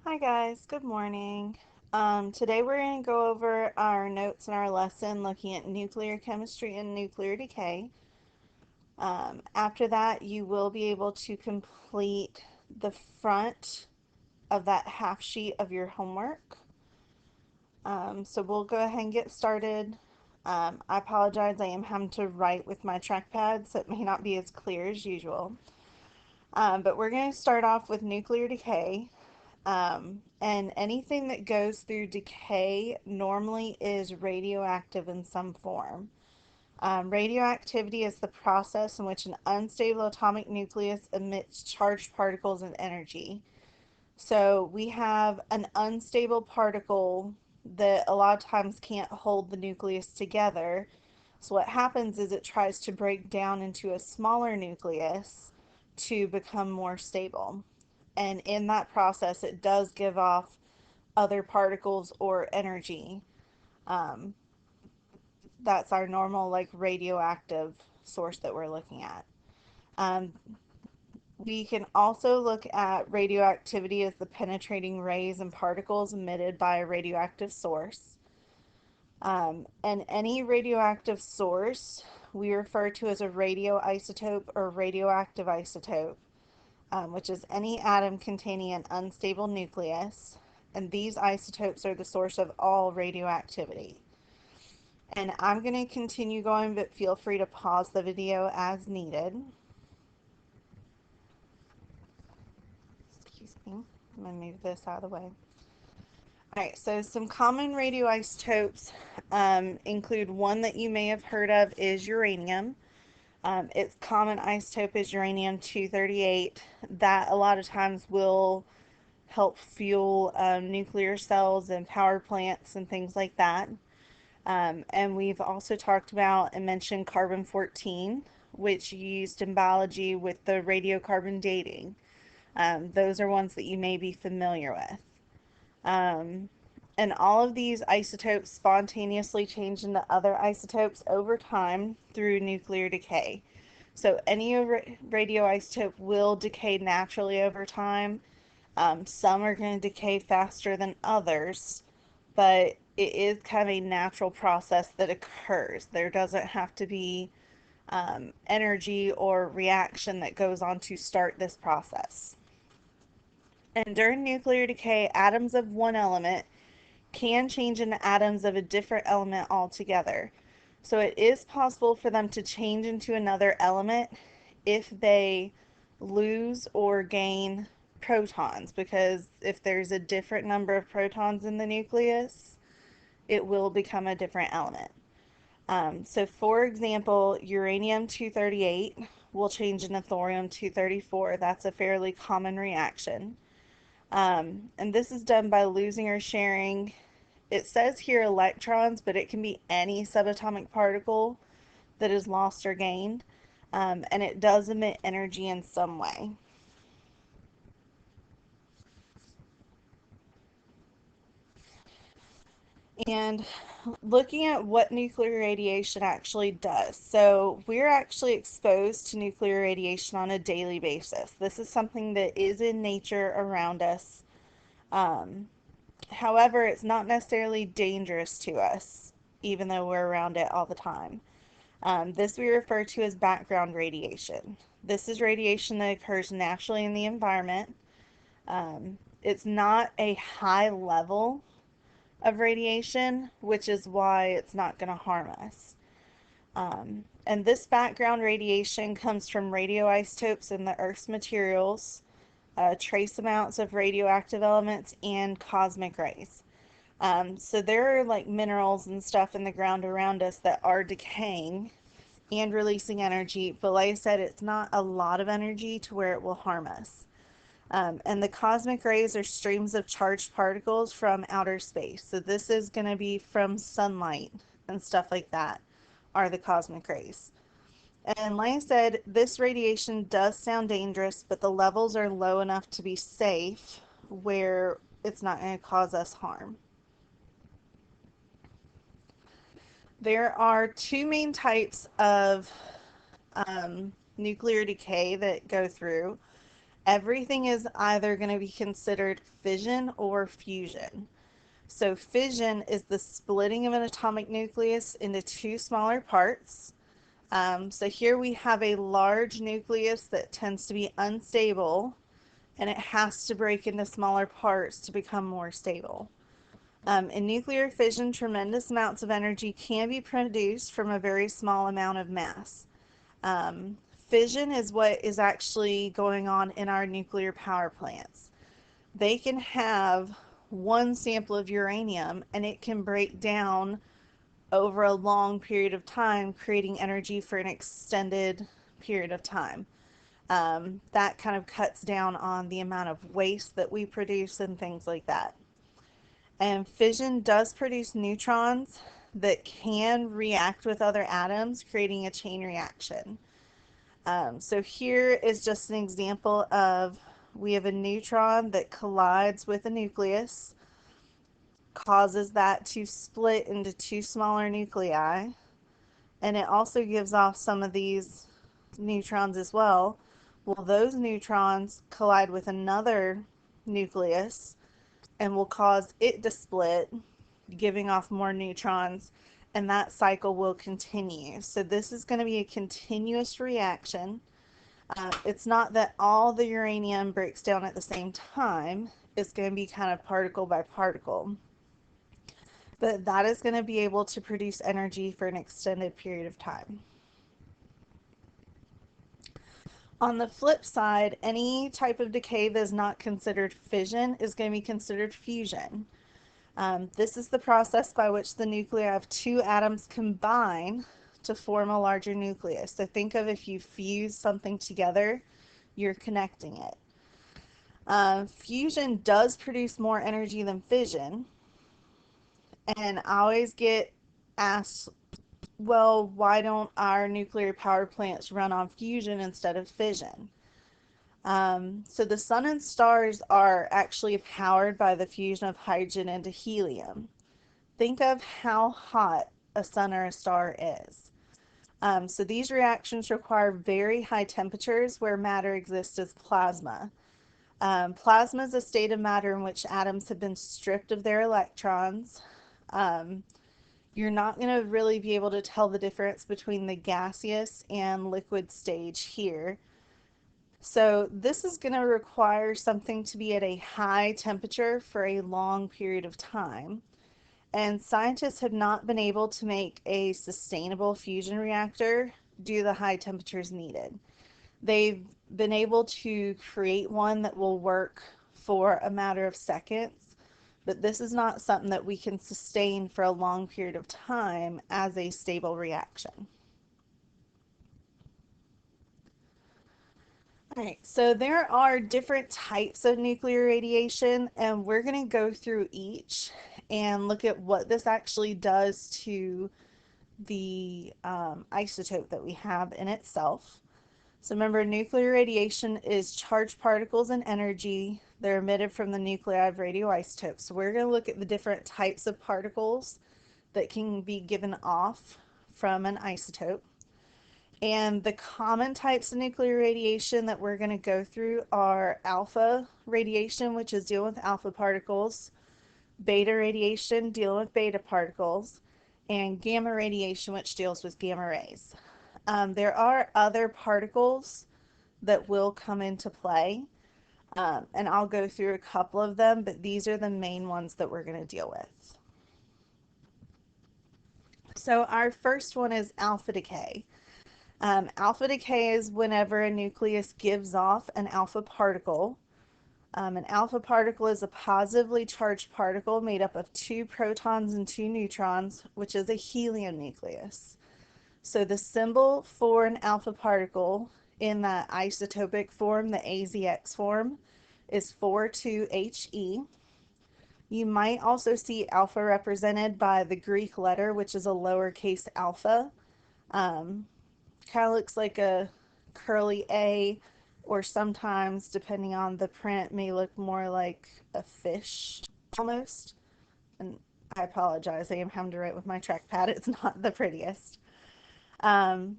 Hi guys, good morning. Today we're going to go over our notes in our lesson looking at nuclear chemistry and nuclear decay. After that, you will be able to complete the front of that half sheet of your homework. So we'll go ahead and get started. I apologize, I am having to write with my trackpad, so it may not be as clear as usual. But we're going to start off with nuclear decay. And anything that goes through decay normally is radioactive in some form. Radioactivity is the process in which an unstable atomic nucleus emits charged particles and energy. So we have an unstable particle that a lot of times can't hold the nucleus together. So what happens is it tries to break down into a smaller nucleus to become more stable. And in that process, it does give off other particles or energy. Um, that's our normal, like, radioactive source that we're looking at. Um, we can also look at radioactivity as the penetrating rays and particles emitted by a radioactive source. And any radioactive source we refer to as a radioisotope or radioactive isotope, which is any atom containing an unstable nucleus, and these isotopes are the source of all radioactivity. And I'm going to continue going, but feel free to pause the video as needed. Excuse me. I'm going to move this out of the way. Alright, so some common radioisotopes include one that you may have heard of is uranium. Its common isotope is uranium-238. That a lot of times will help fuel nuclear cells and power plants and things like that. And we've also talked about and mentioned carbon-14, which you used in biology with the radiocarbon dating. Those are ones that you may be familiar with. Um, and all of these isotopes spontaneously change into other isotopes over time through nuclear decay. So any radioisotope will decay naturally over time. Some are going to decay faster than others, but it is kind of a natural process that occurs. There doesn't have to be energy or reaction that goes on to start this process. And during nuclear decay, atoms of one element can change into atoms of a different element altogether. So it is possible for them to change into another element if they lose or gain protons, because if there's a different number of protons in the nucleus, it will become a different element. So for example, uranium-238 will change into thorium-234. That's a fairly common reaction. And this is done by losing or sharing. It says here electrons, but it can be any subatomic particle that is lost or gained. And it does emit energy in some way. And looking at what nuclear radiation actually does. So we're actually exposed to nuclear radiation on a daily basis. This is something that is in nature around us. Um, However, it's not necessarily dangerous to us, even though we're around it all the time. This we refer to as background radiation. This is radiation that occurs naturally in the environment. It's not a high level of radiation, which is why it's not going to harm us. And this background radiation comes from radioisotopes in the Earth's materials, trace amounts of radioactive elements, and cosmic rays. So there are like minerals and stuff in the ground around us that are decaying and releasing energy, but like I said, it's not a lot of energy to where it will harm us. And the cosmic rays are streams of charged particles from outer space. So this is going to be from sunlight and stuff like that are the cosmic rays. And like I said, this radiation does sound dangerous, but the levels are low enough to be safe where it's not going to cause us harm. There are two main types of nuclear decay that go through, Everything is either going to be considered fission or fusion. So fission is the splitting of an atomic nucleus into two smaller parts. So here we have a large nucleus that tends to be unstable, and it has to break into smaller parts to become more stable. In nuclear fission, tremendous amounts of energy can be produced from a very small amount of mass. Um, Fission is what is actually going on in our nuclear power plants. They can have one sample of uranium and it can break down over a long period of time, creating energy for an extended period of time. That kind of cuts down on the amount of waste that we produce and things like that. And fission does produce neutrons that can react with other atoms, creating a chain reaction. So here is just an example of, we have a neutron that collides with a nucleus, causes that to split into two smaller nuclei, and it also gives off some of these neutrons as well. Well, those neutrons collide with another nucleus and will cause it to split, giving off more neutrons, and that cycle will continue. So this is going to be a continuous reaction. It's not that all the uranium breaks down at the same time. It's going to be kind of particle by particle. But that is going to be able to produce energy for an extended period of time. On the flip side, any type of decay that is not considered fission is going to be considered fusion. This is the process by which the nuclei of two atoms combine to form a larger nucleus. So think of, if you fuse something together, you're connecting it. Fusion does produce more energy than fission. And I always get asked, well, why don't our nuclear power plants run on fusion instead of fission? So the sun and stars are actually powered by the fusion of hydrogen into helium. Think of how hot a sun or a star is. So these reactions require very high temperatures where matter exists as plasma. Plasma is a state of matter in which atoms have been stripped of their electrons. You're not going to really be able to tell the difference between the gaseous and liquid stage here. So this is going to require something to be at a high temperature for a long period of time. And scientists have not been able to make a sustainable fusion reactor due to the high temperatures needed. They've been able to create one that will work for a matter of seconds, but this is not something that we can sustain for a long period of time as a stable reaction. All right, so there are different types of nuclear radiation, and we're going to go through each and look at what this actually does to the isotope that we have in itself. So remember, nuclear radiation is charged particles and energy. They're emitted from the nuclei of radioisotopes. So we're going to look at the different types of particles that can be given off from an isotope. And the common types of nuclear radiation that we're going to go through are alpha radiation, which is dealing with alpha particles, beta radiation, dealing with beta particles, and gamma radiation, which deals with gamma rays. There are other particles that will come into play, and I'll go through a couple of them, but these are the main ones that we're going to deal with. So our first one is alpha decay. Alpha decay is whenever a nucleus gives off an alpha particle. An alpha particle is a positively charged particle made up of 2 protons and 2 neutrons, which is a helium nucleus. So the symbol for an alpha particle in that isotopic form, the AZX form, is 42He. You might also see alpha represented by the Greek letter, which is a lowercase alpha. Kind of looks like a curly A, or sometimes, depending on the print, may look more like a fish almost. And I apologize, I am having to write with my trackpad. It's not the prettiest. And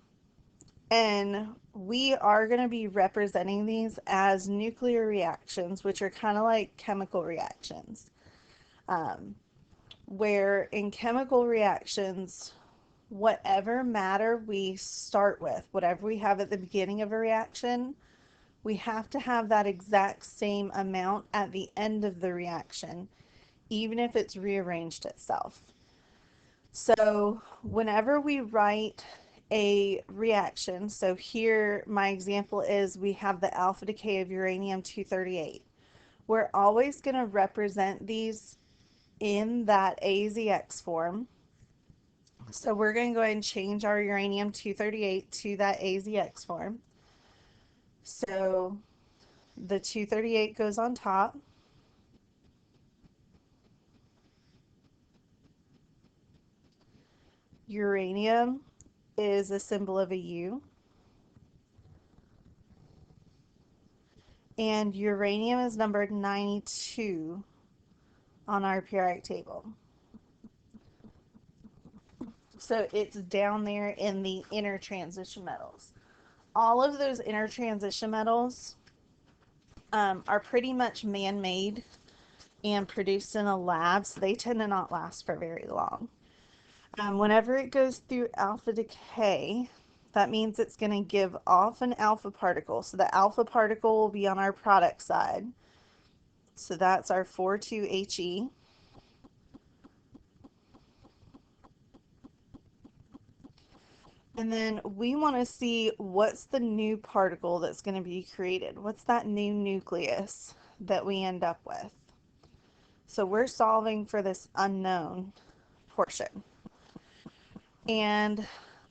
we are going to be representing these as nuclear reactions, which are kind of like chemical reactions. Um, where in chemical reactions, whatever matter we start with, whatever we have at the beginning of a reaction, we have to have that exact same amount at the end of the reaction, even if it's rearranged itself. So whenever we write a reaction, so here my example is we have the alpha decay of uranium-238. We're always going to represent these in that AZX form. So we're going to go ahead and change our uranium-238 to that AZX form. So the 238 goes on top. Uranium is a symbol of a U. And uranium is numbered 92 on our periodic table. So it's down there in the inner transition metals. All of those inner transition metals are pretty much man-made and produced in a lab, so they tend to not last for very long. Whenever it goes through alpha decay, that means it's going to give off an alpha particle. So the alpha particle will be on our product side. So that's our 4,2-He. And then we want to see what's the new particle that's going to be created. What's that new nucleus that we end up with? So we're solving for this unknown portion. And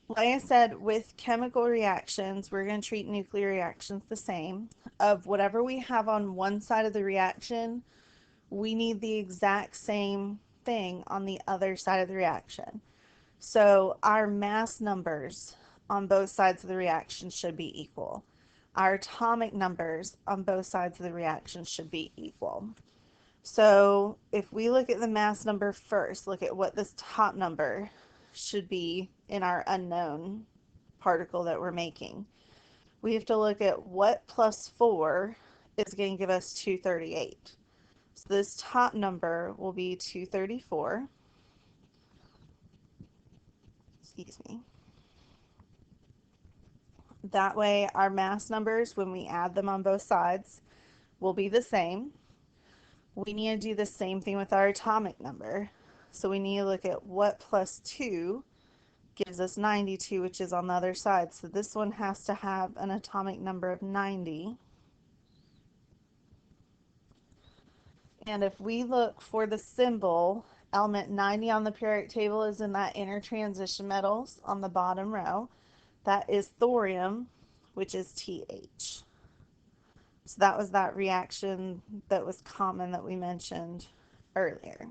like I said, with chemical reactions, we're going to treat nuclear reactions the same. Of whatever we have on one side of the reaction, we need the exact same thing on the other side of the reaction. So our mass numbers on both sides of the reaction should be equal. Our atomic numbers on both sides of the reaction should be equal. So if we look at the mass number first, look at what this top number should be in our unknown particle that we're making. We have to look at what plus 4 is going to give us 238. So this top number will be 234. Excuse me. That way our mass numbers, when we add them on both sides, will be the same. We need to do the same thing with our atomic number. So we need to look at what plus 2 gives us 92, which is on the other side. So this one has to have an atomic number of 90. And if we look for the symbol, element 90 on the periodic table is in that inner transition metals on the bottom row. That is thorium, which is TH. So that was that reaction that was common that we mentioned earlier.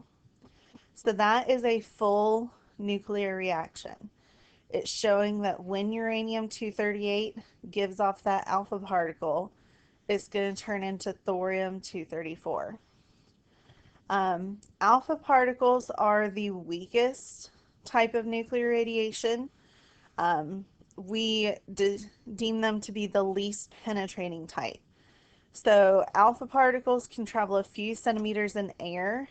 So that is a full nuclear reaction. It's showing that when uranium-238 gives off that alpha particle, it's going to turn into thorium-234. Alpha particles are the weakest type of nuclear radiation. We deem them to be the least penetrating type. So alpha particles can travel a few centimeters in air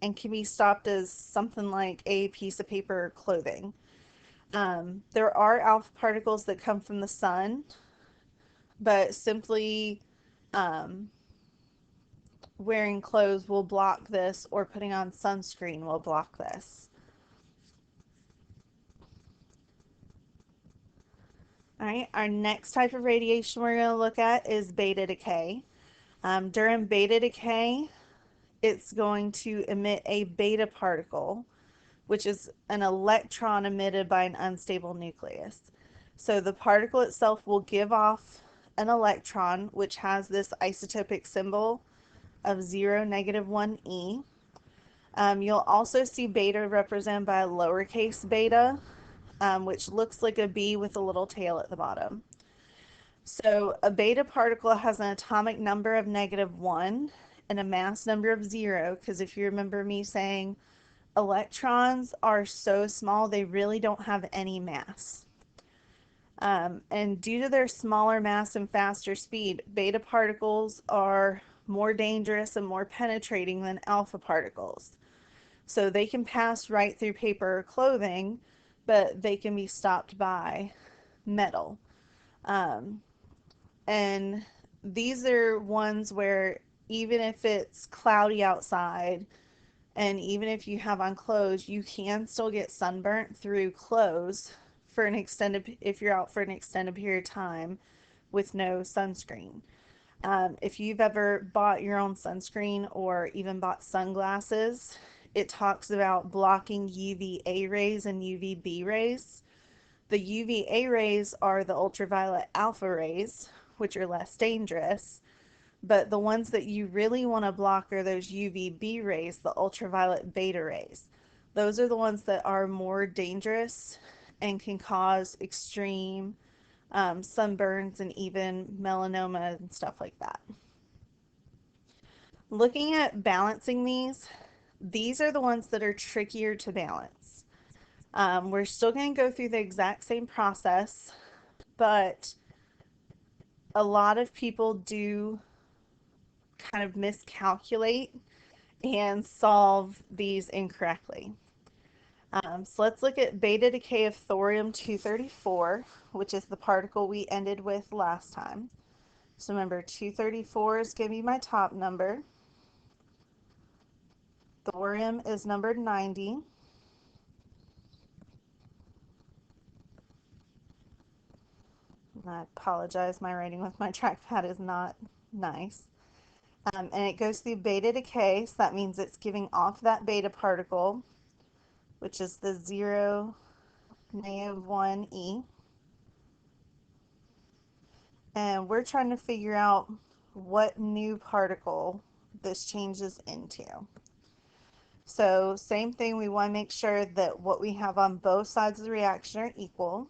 and can be stopped as something like a piece of paper or clothing. There are alpha particles that come from the sun, but simply wearing clothes will block this, or putting on sunscreen will block this. All right, our next type of radiation we're going to look at is beta decay. During beta decay, it's going to emit a beta particle, which is an electron emitted by an unstable nucleus. So the particle itself will give off an electron, which has this isotopic symbol of 0, -1e. You'll also see beta represented by a lowercase beta, which looks like a bee with a little tail at the bottom. So a beta particle has an atomic number of -1 and a mass number of 0, because if you remember me saying electrons are so small, they really don't have any mass. And due to their smaller mass and faster speed, beta particles are more dangerous and more penetrating than alpha particles. So they can pass right through paper or clothing, but they can be stopped by metal. Um, and these are ones where even if it's cloudy outside and even if you have on clothes, you can still get sunburnt through clothes for an extended, if you're out for an extended period of time with no sunscreen. If you've ever bought your own sunscreen or even bought sunglasses, it talks about blocking UVA rays and UVB rays. The UVA rays are the ultraviolet alpha rays, which are less dangerous, but the ones that you really want to block are those UVB rays, the ultraviolet beta rays. Those are the ones that are more dangerous and can cause extreme sunburns and even melanoma and stuff like that. Looking at balancing these are the ones that are trickier to balance. We're still going to go through the exact same process, but a lot of people do kind of miscalculate and solve these incorrectly. So let's look at beta decay of thorium-234, which is the particle we ended with last time. So remember, 234 is going to be my top number. Thorium is numbered 90. I apologize, my writing with my trackpad is not nice. And it goes through beta decay, so that means it's giving off that beta particle, which is the 0, -1e. And we're trying to figure out what new particle this changes into. So same thing, we want to make sure that what we have on both sides of the reaction are equal.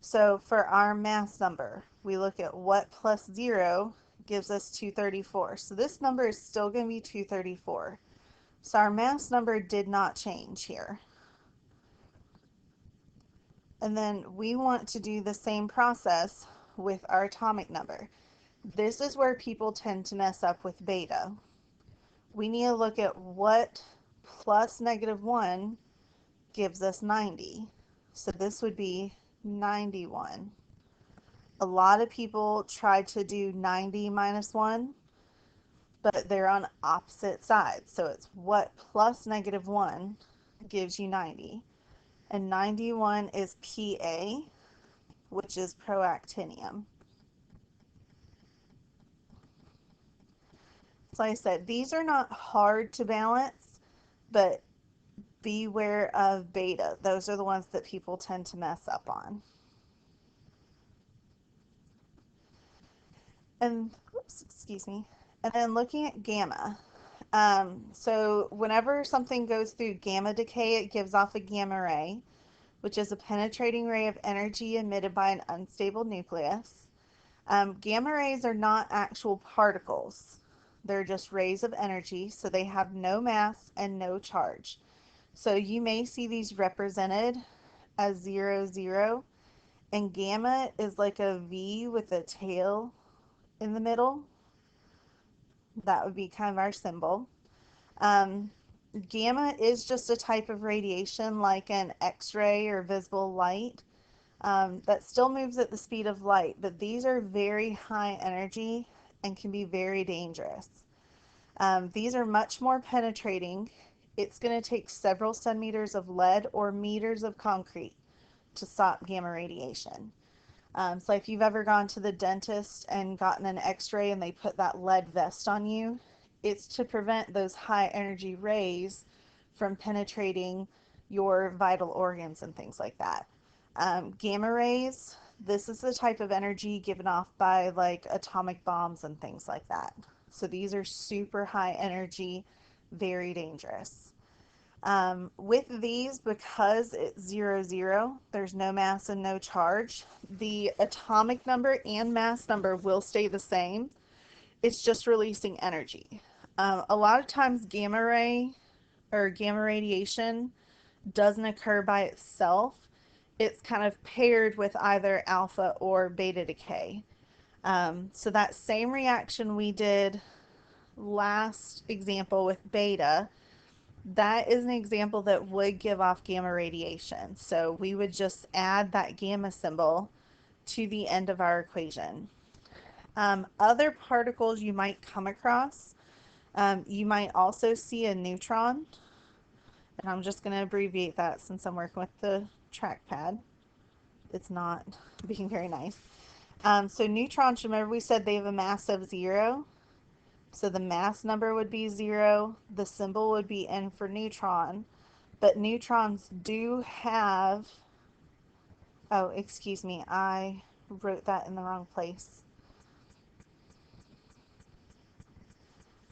So for our mass number, we look at what plus 0 gives us 234. So this number is still going to be 234. So our mass number did not change here. And then we want to do the same process with our atomic number. This is where people tend to mess up with beta. We need to look at what plus -1 gives us 90. So this would be 91. A lot of people try to do 90 minus 1, but they're on opposite sides. So it's what plus -1 gives you 90. And 91 is Pa, which is proactinium. So like I said, these are not hard to balance, but beware of beta. Those are the ones that people tend to mess up on. And, oops, excuse me. And then looking at gamma. So whenever something goes through gamma decay, it gives off a gamma ray, which is a penetrating ray of energy emitted by an unstable nucleus. Gamma rays are not actual particles. They're just rays of energy, so they have no mass and no charge. So you may see these represented as 0, 0, and gamma is like a V with a tail in the middle. That would be kind of our symbol. Um, Gamma is just a type of radiation like an X-ray or visible light that still moves at the speed of light, but these are very high energy and can be very dangerous. These are much more penetrating. It's going to take several centimeters of lead or meters of concrete to stop gamma radiation. So if you've ever gone to the dentist and gotten an x-ray and they put that lead vest on you, it's to prevent those high energy rays from penetrating your vital organs and things like that. Gamma rays, this is the type of energy given off by like atomic bombs and things like that. So these are super high energy, very dangerous. With these, because it's 0, 0, there's no mass and no charge, the atomic number and mass number will stay the same. It's just releasing energy. A lot of times gamma ray or gamma radiation doesn't occur by itself. it's kind of paired with either alpha or beta decay. So that same reaction we did last example with beta, that is an example that would give off gamma radiation. So we would just add that gamma symbol to the end of our equation. Other particles you might come across, you might also see a neutron, and I'm just going to abbreviate that since I'm working with the trackpad. It's not being very nice. So neutrons, remember we said they have a mass of 0. So the mass number would be 0. The symbol would be N for neutron. But neutrons do have, oh, excuse me, I wrote that in the wrong place.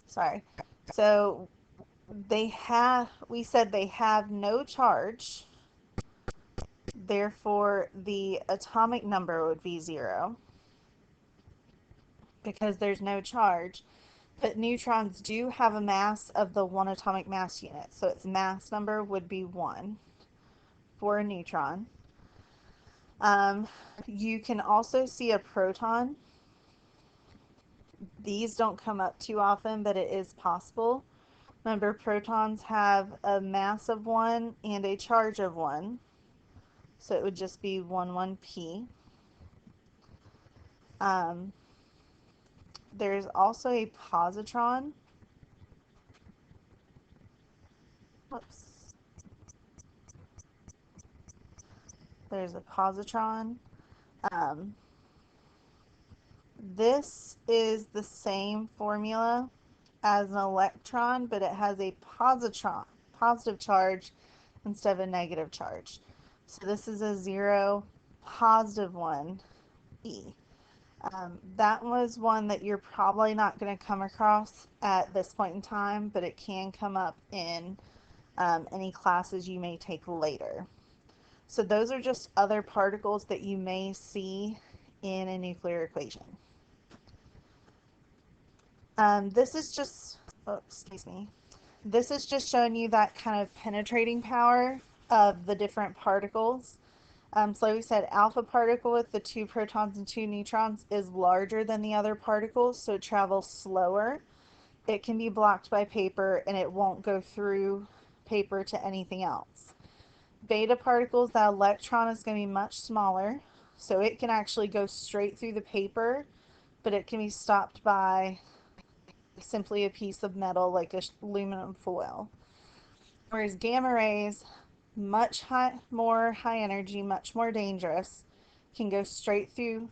Sorry. So we said they have no charge. Therefore, the atomic number would be 0 because there's no charge. But neutrons do have a mass of the 1 atomic mass unit, so its mass number would be 1 for a neutron. You can also see a proton. These don't come up too often, but it is possible. Remember, protons have a mass of 1 and a charge of 1, so it would just be 1, 1p. There's also a positron. Whoops. There's a positron. This is the same formula as an electron, but it has a positive charge instead of a negative charge. So this is a 0, positive 1, E. That was one that you're probably not going to come across at this point in time, but it can come up in any classes you may take later. So those are just other particles that you may see in a nuclear equation. This is just, oh, excuse me. This is just showing you that kind of penetrating power of the different particles. So like we said, alpha particle with the 2 protons and 2 neutrons is larger than the other particles, so it travels slower. It can be blocked by paper and it won't go through paper to anything else. Beta particles, that electron is going to be much smaller, so it can actually go straight through the paper, but it can be stopped by simply a piece of metal like aluminum foil. Whereas gamma rays, much more high energy, much more dangerous, can go straight through,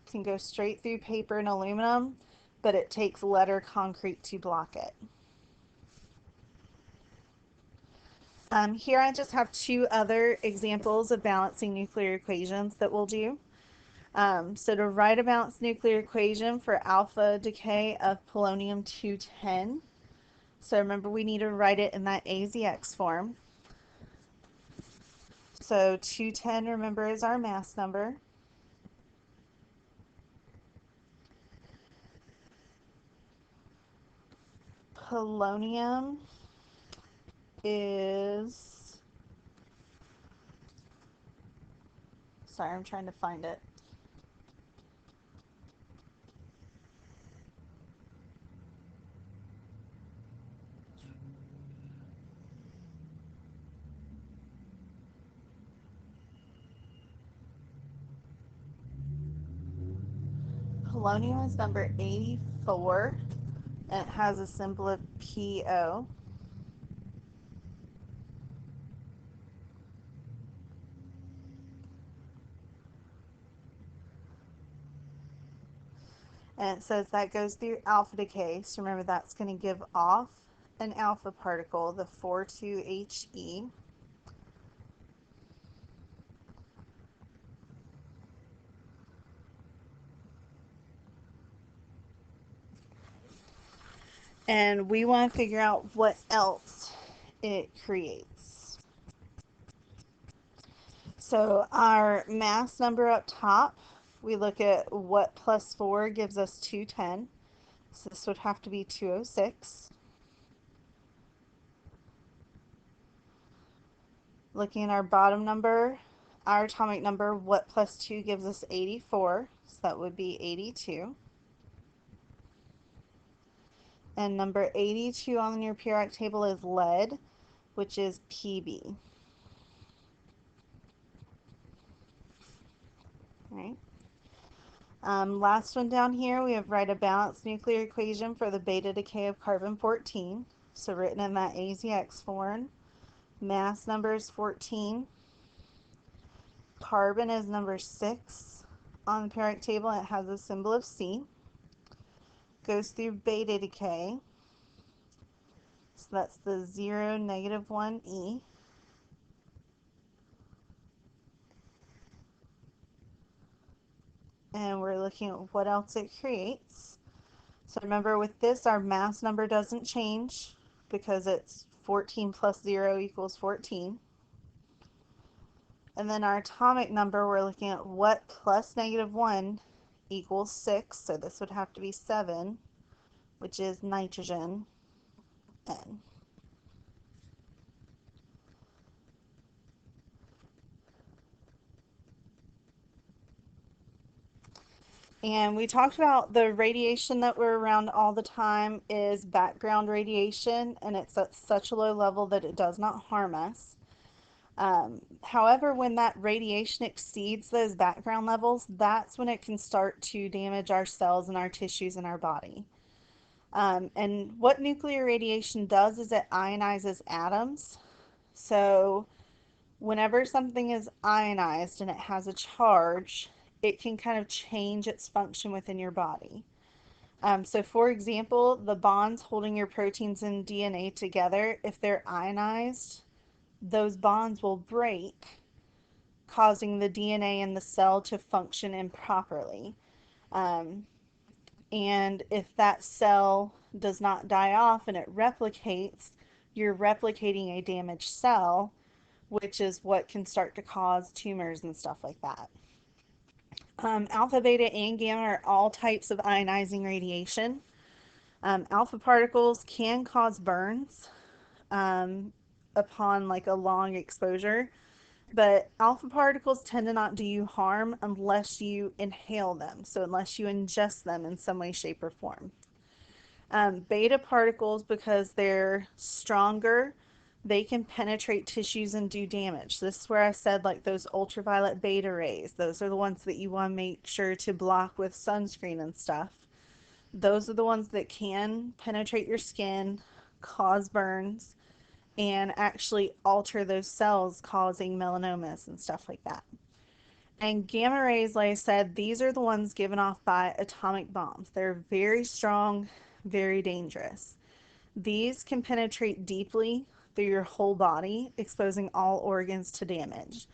can go straight through paper and aluminum, but it takes lead or concrete to block it. Here I just have 2 other examples of balancing nuclear equations that we'll do. So to write a balanced nuclear equation for alpha decay of polonium-210, so remember we need to write it in that AZX form. So 210, remember, is our mass number. Polonium is, sorry, I'm trying to find it. Polonium is number 84, and it has a symbol of PO. And it says that goes through alpha decay, so remember that's going to give off an alpha particle, the 42He. And we want to figure out what else it creates. So our mass number up top, we look at what plus 4 gives us 210. So this would have to be 206. Looking at our bottom number, our atomic number, what plus 2 gives us 84, so that would be 82. And number 82 on your periodic table is lead, which is Pb. All right. Last one down here, we have write a balanced nuclear equation for the beta decay of carbon-14. So written in that AZX form. Mass number is 14. Carbon is number 6 on the periodic table. It has a symbol of C. Goes through beta decay. So that's the 0, -1e. And we're looking at what else it creates. So remember, with this, our mass number doesn't change because it's 14 plus 0 equals 14. And then our atomic number, we're looking at what plus -1 equals 6. So this would have to be 7, which is nitrogen N. And we talked about the radiation that we're around all the time is background radiation, and it's at such a low level that it does not harm us. However, when that radiation exceeds those background levels, that's when it can start to damage our cells and our tissues in our body. And what nuclear radiation does is it ionizes atoms. So whenever something is ionized and it has a charge, it can kind of change its function within your body. So for example, the bonds holding your proteins and DNA together, if they're ionized, those bonds will break, causing the DNA in the cell to function improperly. And if that cell does not die off and it replicates, you're replicating a damaged cell, which is what can start to cause tumors and stuff like that. Alpha, beta, and gamma are all types of ionizing radiation. Alpha particles can cause burns upon like a long exposure, but alpha particles tend to not do you harm unless you inhale them, so unless you ingest them in some way, shape, or form. Beta particles, because they're stronger, they can penetrate tissues and do damage. This is where I said like those ultraviolet beta rays, those are the ones that you want to make sure to block with sunscreen and stuff. Those are the ones that can penetrate your skin, cause burns, and actually alter those cells, causing melanomas and stuff like that. And gamma rays, like I said, these are the ones given off by atomic bombs. They're very strong, very dangerous. These can penetrate deeply through your whole body, exposing all organs to damage.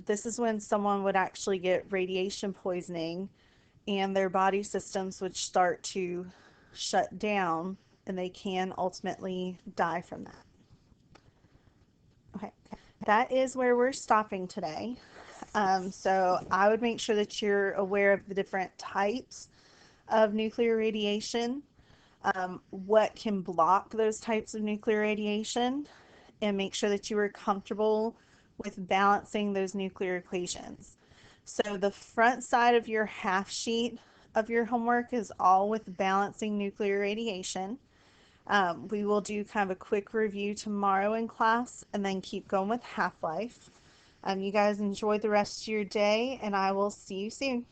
This is when someone would actually get radiation poisoning and their body systems would start to shut down, and they can ultimately die from that. Okay, that is where we're stopping today. So I would make sure that you're aware of the different types of nuclear radiation, what can block those types of nuclear radiation, and make sure that you are comfortable with balancing those nuclear equations. So the front side of your half sheet of your homework is all with balancing nuclear radiation. We will do kind of a quick review tomorrow in class and then keep going with half-life. You guys enjoy the rest of your day, and I will see you soon.